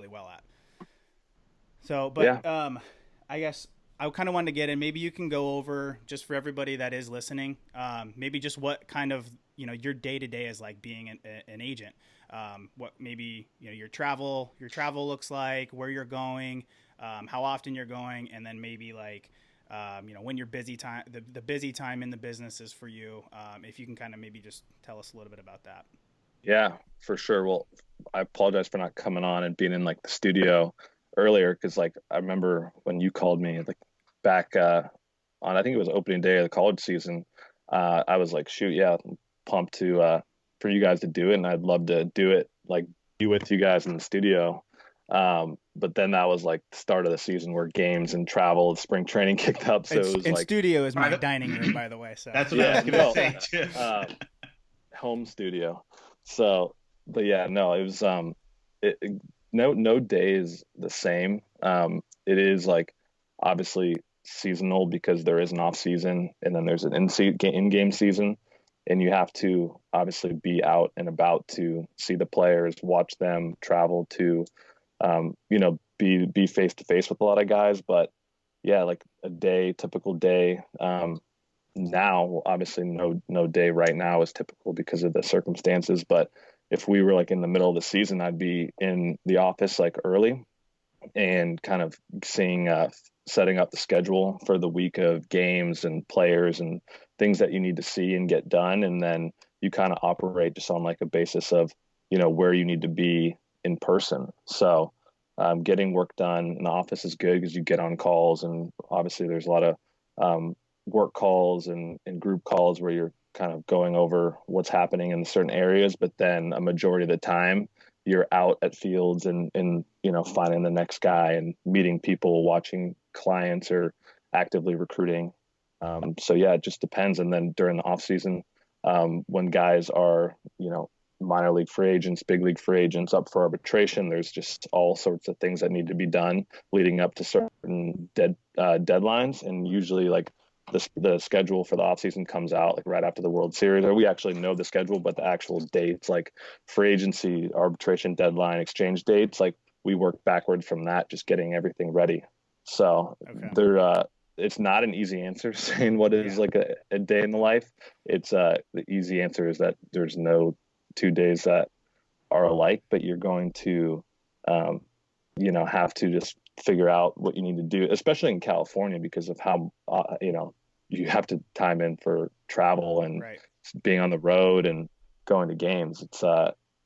well at. So, Yeah. I guess I kind of wanted to get in. Maybe you can go over just for everybody that is listening. Maybe just what kind of your day to day is like being an agent. What maybe your travel looks like, where you're going, how often you're going, and then maybe like when your busy time, the busy time in the business is for you. If you can kind of maybe just tell us a little bit about that. Yeah, for sure. Well, I apologize for not coming on and being in like the studio earlier because like I remember when you called me like back on I think it was opening day of the college season. I was like, shoot, yeah, I'm pumped to for you guys to do it, and I'd love to do it like be with you guys in the studio. But then that was like the start of the season where games and travel, spring training kicked up, so It's it was and like, studio is By my the, dining room, by the way. So that's what I was yeah, gonna no, say too. home studio. So, but yeah, no, it was no day is the same. It is like obviously seasonal because there is an off season and then there's an in-game season, and you have to obviously be out and about to see the players, watch them, travel to, be face to face with a lot of guys. But yeah, like a day, typical day. Now obviously no day right now is typical because of the circumstances, but if we were like in the middle of the season, I'd be in the office like early and kind of seeing setting up the schedule for the week of games and players and things that you need to see and get done, and then you kind of operate just on like a basis of where you need to be in person. So getting work done in the office is good because you get on calls, and obviously there's a lot of work calls and group calls where you're kind of going over what's happening in certain areas, but then a majority of the time you're out at fields and finding the next guy and meeting people, watching clients, or actively recruiting. So yeah, it just depends. And then during the off season, when guys are minor league free agents, big league free agents up for arbitration, there's just all sorts of things that need to be done leading up to certain deadlines, and usually like the schedule for the offseason comes out like right after the World Series, or we actually know the schedule, but the actual dates like free agency, arbitration deadline, exchange dates, like we work backward from that, just getting everything ready. So okay, it's not an easy answer saying what is yeah, like a day in the life. It's the easy answer is that there's no 2 days that are alike, but you're going to, um, have to just figure out what you need to do, especially in California because of how, you have to time in for travel and right. being on the road and going to games.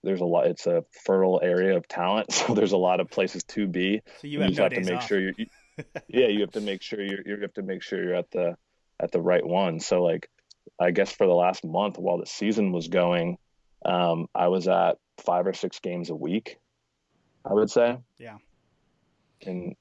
There's a lot, it's a fertile area of talent. So there's a lot of places to be, So you and you have just no have to days make off. sure yeah, you have to make sure you have to make sure you're at the right one. So like, I guess for the last month while the season was going, I was at 5 or 6 games a week, I would say. Yeah. And